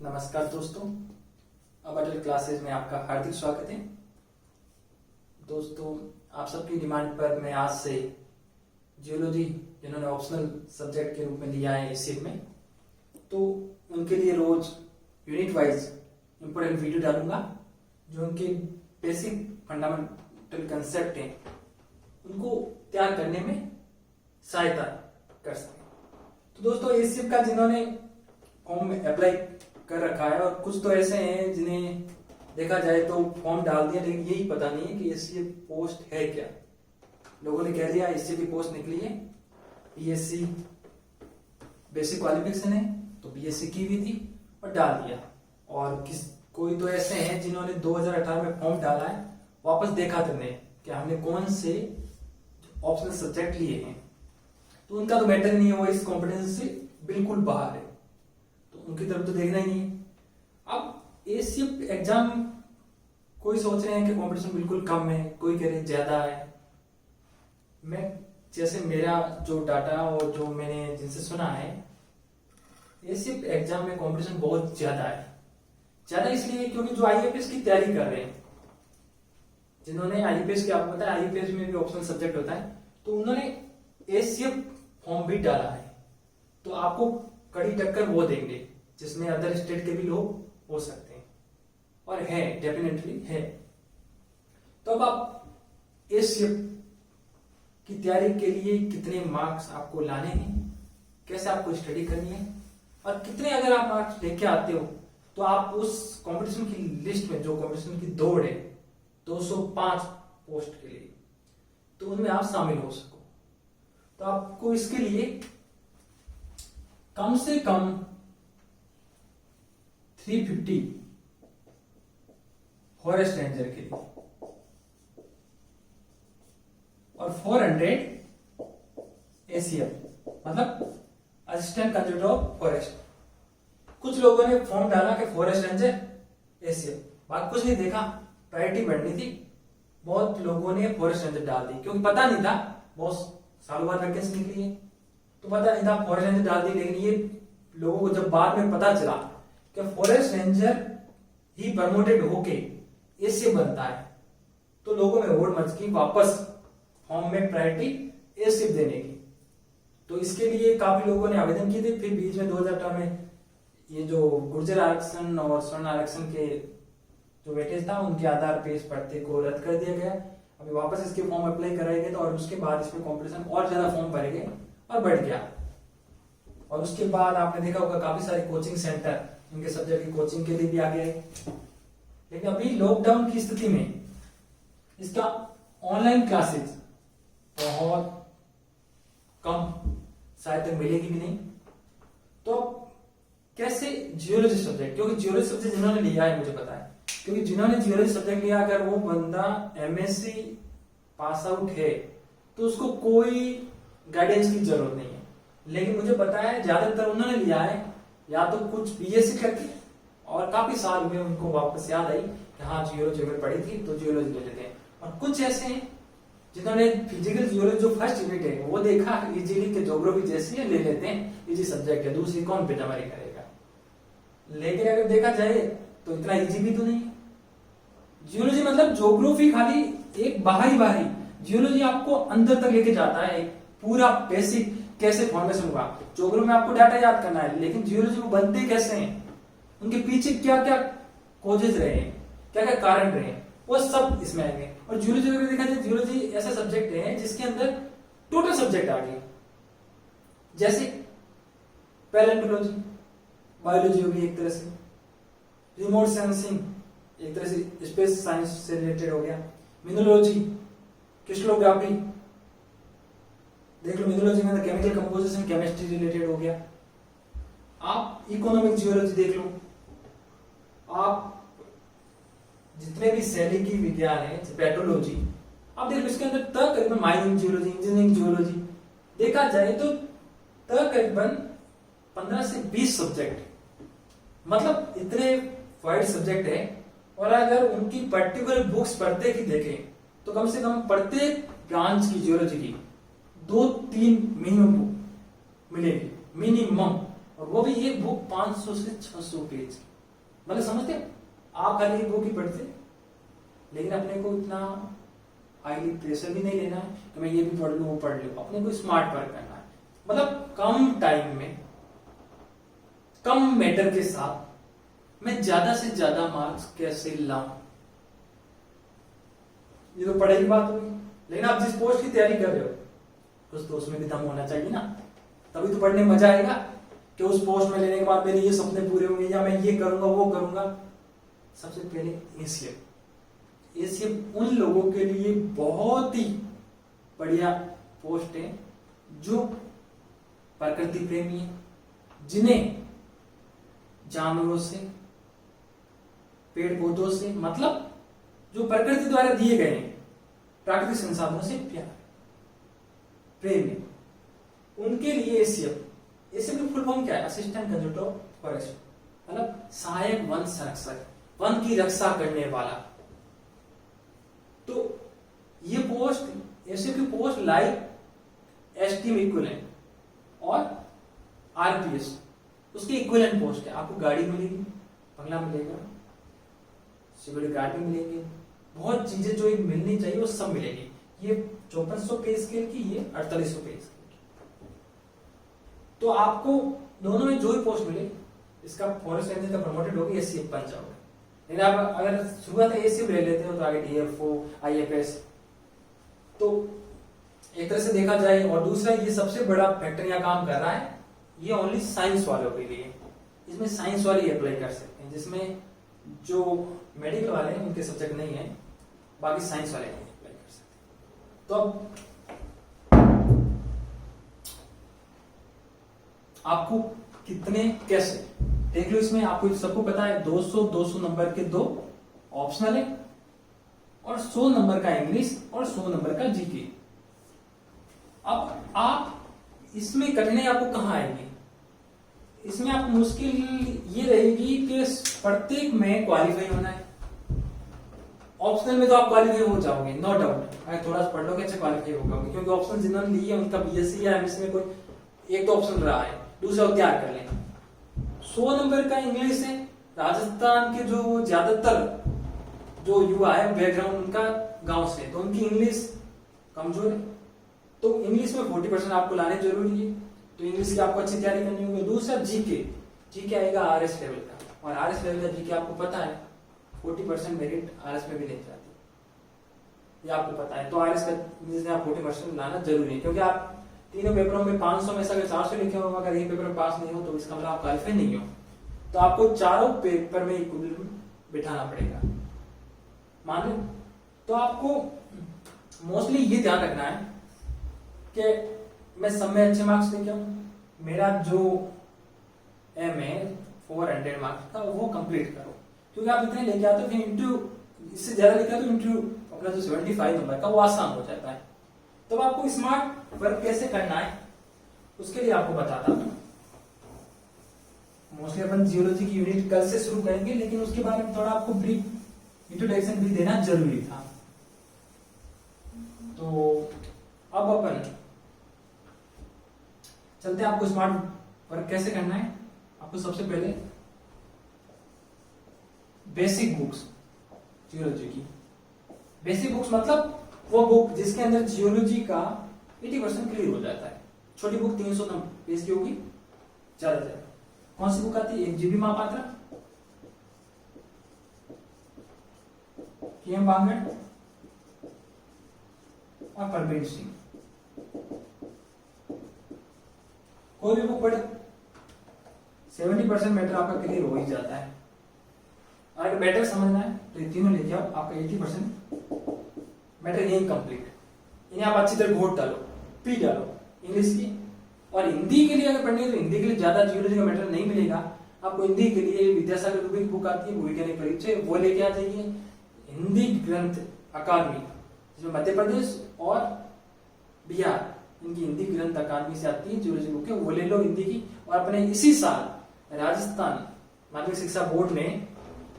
नमस्कार दोस्तों, अब अटल क्लासेज में आपका हार्दिक स्वागत है। दोस्तों, आप सबकी डिमांड पर मैं आज से जियोलॉजी जिन्होंने ऑप्शनल सब्जेक्ट के रूप में लिया है इस शिफ्ट में, तो उनके लिए रोज यूनिट वाइज इंपॉर्टेंट वीडियो डालूंगा जो उनके बेसिक फंडामेंटल कंसेप्ट हैं उनको तैयार करने में सहायता कर सके। तो दोस्तों, इस शिफ्ट का जिन्होंने फॉर्म में अप्लाई कर रखा है और कुछ तो ऐसे हैं जिन्हें देखा जाए तो फॉर्म डाल दिया लेकिन यही पता नहीं है कि इसकी पोस्ट है क्या। लोगों ने कह दिया इससे की पोस्ट निकली है, बीएससी बेसिक क्वालिफिकेशन है तो बीएससी की भी थी और डाल दिया। और कोई तो ऐसे हैं जिन्होंने 2018 में फॉर्म डाला है, वापस देखा तुमने कि हमने कौन से ऑप्शनल सब्जेक्ट लिए हैं, तो उनका तो मैटर नहीं है, वो इस कॉम्पिटेंस से बिल्कुल बाहर है, तो उनकी तरफ तो देखना ही नहीं है। अब एशिफ्ट एग्जाम कोई सोच रहे हैं कि कंपटीशन बिल्कुल कम है, कोई कह रहे हैं ज्यादा है। मैं जैसे मेरा जो डाटा और जो मैंने जिनसे सुना है, एशिफ्ट एग्जाम में कंपटीशन बहुत ज्यादा है। ज्यादा इसलिए क्योंकि जो आईएफएस की तैयारी कर रहे हैं, जिन्होंने आईएफएस की, आपको पता है आईएफएस में भी ऑप्शनल सब्जेक्ट होता है, तो उन्होंने एशिफ्ट फॉर्म भी डाला है, तो आपको कड़ी टक्कर वो देंगे जिसमें अदर स्टेट के भी लोग हो सकते हैं, और है डेफिनेटली है। तो अब आप इस शिफ्ट की तैयारी के लिए कितने मार्क्स आपको लाने हैं, कैसे आपको स्टडी करनी है, और कितने अगर आप मार्क्स लेके आते हो तो आप उस कंपटीशन की लिस्ट में, जो कंपटीशन की दौड़ है 205 पोस्ट के लिए, तो उनमें आप शामिल हो सको। तो आपको इसके लिए कम से कम 350 फॉरेस्ट रेंजर के लिए और 400 एसीएफ मतलब असिस्टेंट कंजर्वेटर ऑफ फॉरेस्ट। कुछ लोगों ने फॉर्म डाला कि फॉरेस्ट रेंजर एसीएफ, बात कुछ नहीं देखा, प्रायोरिटी बढ़नी थी, बहुत लोगों ने फॉरेस्ट रेंजर डाल दी क्योंकि पता नहीं था, बहुत सालों बाद वैकेंसी निकली है तो पता नहीं था, फॉरेस्ट रेंजर डाल दी। लेकिन ये लोगों को जब बाद में पता चला कि फॉरेस्ट रेंजर ही प्रमोटेड होके इससे बनता है, तो लोगों में होड़ मच गई वापस फॉर्म में प्रायोरिटी एसिप देने की। तो इसके लिए काफी लोगों ने आवेदन किए थे। फिर बीच में 2018 में ये जो गुर्जर आरक्षण और स्वर्ण आरक्षण के जो वेटेज था, उनके आधार पे इस भर्ती को रद्द कर दिया गया। अभी वापस इसके फॉर्म अप्लाई कराए गए, तो और उसके बाद इसमें कॉम्पिटिशन और ज्यादा फॉर्म भरे गए और बढ़ गया। और उसके बाद आपने देखा होगा काफी सारे कोचिंग सेंटर इनके सब्जेक्ट की कोचिंग के लिए भी आ गए। लेकिन अभी लॉकडाउन की स्थिति में इसका ऑनलाइन क्लासेस बहुत कम, शायद तक मिलेगी भी नहीं। तो कैसे जियोलॉजी सब्जेक्ट, क्योंकि जियोलॉजी सब्जेक्ट जिन्होंने लिया है मुझे पता है, क्योंकि जिन्होंने जियोलॉजी सब्जेक्ट लिया, अगर वो बंदा एमएससी पास आउट है तो उसको कोई गाइडेंस की जरूरत नहीं है। लेकिन मुझे पता है ज्यादातर उन्होंने लिया है या तो कुछ बीएससी करके, और काफी साल में उनको वापस याद आई कि हाँ जियोलॉजी में पढ़ी थी तो जियोलॉजी ले लेते हैं। और कुछ ऐसे हैं जिन्होंने फिजिकल जियोलॉजी जो फर्स्ट यूनिट है वो देखा इजीली के ज्योग्राफी जैसी है, ले लेते हैं, इजी सब्जेक्ट है, दूसरी कौन पेजामारी करेगा। लेकिन अगर देखा जाए तो इतना इजी भी तो नहीं है। जियोलॉजी मतलब ज्योग्राफी खाली एक बाहरी जियोलॉजी आपको अंदर तक लेके जाता है, एक पूरा बेसिक कैसे फॉर्मेशन हुआ। ज्योग्राफी में आपको डाटा याद करना है, लेकिन जियोलॉजी में बनते कैसे हैं, उनके पीछे क्या क्या कॉजेज रहे हैं, क्या क्या कारण रहे हैं, वो सब इसमें आएंगे। और जियोलॉजी अगर देखा जाए, जियोलॉजी ऐसा सब्जेक्ट है जिसके अंदर टोटल सब्जेक्ट आ गए, जैसे पैलेंटोलॉजी बायोलॉजी होगी एक तरह से, रिमोट सेंसिंग एक तरह से स्पेस साइंस से रिलेटेड हो गया, मिनरोलॉजी, क्रिस्टलोग्राफी देख लो, मिनरोलॉजी में केमिकल कंपोजिशन केमिस्ट्री रिलेटेड हो गया। आप इकोनॉमिक जियोलॉजी देख लो, आप जितने भी शैली की विज्ञान है, पेट्रोलॉजी आप देख लो, इसके अंदर तकरीबन माइनिंग जियोलॉजी, इंजीनियरिंग जियोलॉजी देखा जाए तो तकरीबन 15 से 20 सब्जेक्ट, मतलब इतने वाइड सब्जेक्ट है। और अगर उनकी पर्टिकुलर बुक्स पढ़ते की देखें तो कम से कम प्रत्येक ब्रांच की जियोलॉजी की 2-3 मिनिमम बुक मिलेगी, मिनिमम, और वो भी एक बुक 500 से 600 पेज की। मतलब समझते हैं? आप खाली बुक ही पढ़ते, लेकिन अपने को इतना हाईली प्रेशर भी नहीं लेना है कि मैं ये भी पढ़ लूँ वो पढ़ लूँ। अपने को स्मार्ट वर्क करना है, मतलब कम टाइम में कम मैटर के साथ मैं ज्यादा से ज्यादा मार्क्स कैसे लाऊं। ये तो पढ़ाई की बात होगी, लेकिन आप जिस पोस्ट की तैयारी कर रहे हो कुछ तो उसमें भी दम होना चाहिए ना, तभी तो पढ़ने में मजा आएगा कि उस पोस्ट में लेने के बाद मेरे ये सपने पूरे होंगे या मैं ये करूंगा वो करूंगा। सबसे पहले एसीएफ। एसीएफ उन लोगों के लिए बहुत ही बढ़िया पोस्ट है जो प्रकृति प्रेमी है, जिन्हें जानवरों से, पेड़ पौधों से, मतलब जो प्रकृति द्वारा दिए गए हैं प्राकृतिक संसाधनों से प्यार प्रेम है, उनके लिए एसीएफ। एसीएफ की फुल फॉर्म क्या है? असिस्टेंट कंजर्वेटर ऑफ फॉरेस्ट, मतलब सहायक वन संरक्षक, वन की रक्षा करने वाला। तो ये पोस्ट, एसीएफ की पोस्ट लाइक एसटीएम इक्विवेलेंट और आरपीएस उसकी इक्विवेलेंट पोस्ट है। आपको गाड़ी मिलेगी, बंगला मिलेगा, सिक्योरिटी गार्ड भी मिलेंगे, बहुत चीजें जो मिलनी चाहिए वो सब मिलेगी। ये 5400 पे स्केल की, ये 4800 पे स्केल की। तो आपको दोनों में जो भी पोस्ट मिले, इसका फॉरेस्ट रेंजर का प्रमोटेड होगी, एसीएफ बन जाओगे। लेकिन आप अगर शुरुआत एसीएफ ले लेते हो तो आगे डीएफओ, आईएफएस, तो एक तरह से देखा जाए। और दूसरा, ये सबसे बड़ा फैक्टर यहाँ काम कर रहा है, ये ओनली साइंस वालों के लिए। इसमें साइंस वाले अप्लाई कर सकते हैं, जिसमें जो मेडिकल वाले हैं उनके सब्जेक्ट नहीं है, बाकी साइंस वाले नहीं अप्लाई कर सकते। तो अब आपको कितने कैसे देख लो, इसमें आपको सबको पता है 200 नंबर के 2 ऑप्शनल है और 100 नंबर का इंग्लिश और 100 नंबर का जीके। अब आप इसमें कठिनाई आपको कहां आएगी? इसमें आपको मुश्किल ये रहेगी कि प्रत्येक में क्वालिफाई होना है। ऑप्शनल में तो आप क्वालिफाई हो जाओगे, नो डाउट, अगर थोड़ा सा पढ़ लोगे अच्छा क्वालिफाई हो जाओगे, क्योंकि ऑप्शन जिन्होंने लिए उनका बीएससी या एमएससी में कोई एक तो ऑप्शन रहा है, दूसरा त्याग कर लें। 100 नंबर का इंग्लिश है। राजस्थान के जो ज्यादातर जो युवा है बैकग्राउंड उनका गांव से, तो उनकी इंग्लिश कमजोर है, तो इंग्लिश में 40% आपको लाने जरूरी है। तो इंग्लिश की आपको अच्छी तैयारी करनी होगी। दूसरा जीके, जीके आएगा आरएस लेवल का, और आरएस लेवल का जीके आपको पता है 40% मेरिट आरएस में भी ले जाती है, ये आपको पता है। तो आरएस का इंग्लिश में आप 40% लाना जरूरी है, क्योंकि आप तीनों पेपरों में 500 में से अगर 400 लिखे हो, अगर एक पेपर में पास नहीं हो तो इसका मतलब आप क्वालिफाई नहीं हो। तो आपको चारों पेपर में इक्विवेलेंट बिठाना पड़ेगा, मान लो। तो आपको मोस्टली ये ध्यान रखना है कि मैं सब में अच्छे मार्क्स लेके आऊं, मेरा जो एम है 400 मार्क्स का वो कंप्लीट करो, क्योंकि आप इतने लेके आते हो फिर इंटरव्यू इससे ज्यादा लेके आते हो, इंटरव्यू अपना जो 75 नंबर का वो आसान हो जाता है। तो आपको स्मार्ट वर्क कैसे करना है उसके लिए आपको बताता हूं। मोस्टली अपन जियोलॉजी की यूनिट कल से शुरू करेंगे, लेकिन उसके बारे में थोड़ा आपको ब्रीफ इंट्रोडक्शन भी देना जरूरी था। तो अब अपन चलते हैं, आपको स्मार्ट वर्क कैसे करना है। आपको सबसे पहले बेसिक बुक्स जियोलॉजी की, बेसिक बुक्स मतलब वो बुक जिसके अंदर जियोलॉजी का 80% क्लियर हो जाता है। छोटी बुक 300 पेज की होगी ज्यादा से ज्यादा। कौन सी बुक आती है? एक जीबी महापात्रा, केएम बांगड़ और परवीन सिंह। कोई भी बुक पढ़े 70% मैटर आपका क्लियर हो ही जाता है। अगर मैटर समझना है तो ये तीनों लेके आओ, आपका 80% मैटर यही कंप्लीट। इन्हें आप अच्छी तरह घोट डालो, पी डालो इंग्लिश की। और हिंदी के लिए अगर पढ़नी है तो हिंदी के लिए ज्यादा जियोलॉजी का मैटर नहीं मिलेगा आपको। हिंदी के लिए विद्यासागर दुबे की बुक आती है भूवैज्ञानिक परिचय, वो लेके आ जाइए। हिंदी ग्रंथ अकादमी, जिसमें मध्य प्रदेश और बिहार इनकी हिंदी ग्रंथ अकादमी से आती है जियोलॉजी बुक, वो ले लो हिंदी की। और अपने इसी साल राजस्थान माध्यमिक शिक्षा बोर्ड ने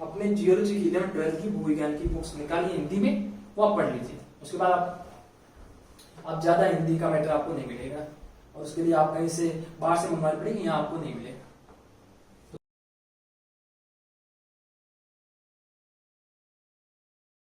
अपने जियोलॉजी की 11-12 की भूविज्ञान की बुक्स निकाली हिंदी में, वो आप पढ़ लीजिए। उसके बाद आप ज्यादा हिंदी का मैटर आपको नहीं मिलेगा, और उसके लिए आप कहीं से बाहर से मंगवानी पड़ेगी, यहाँ आपको नहीं मिलेगा।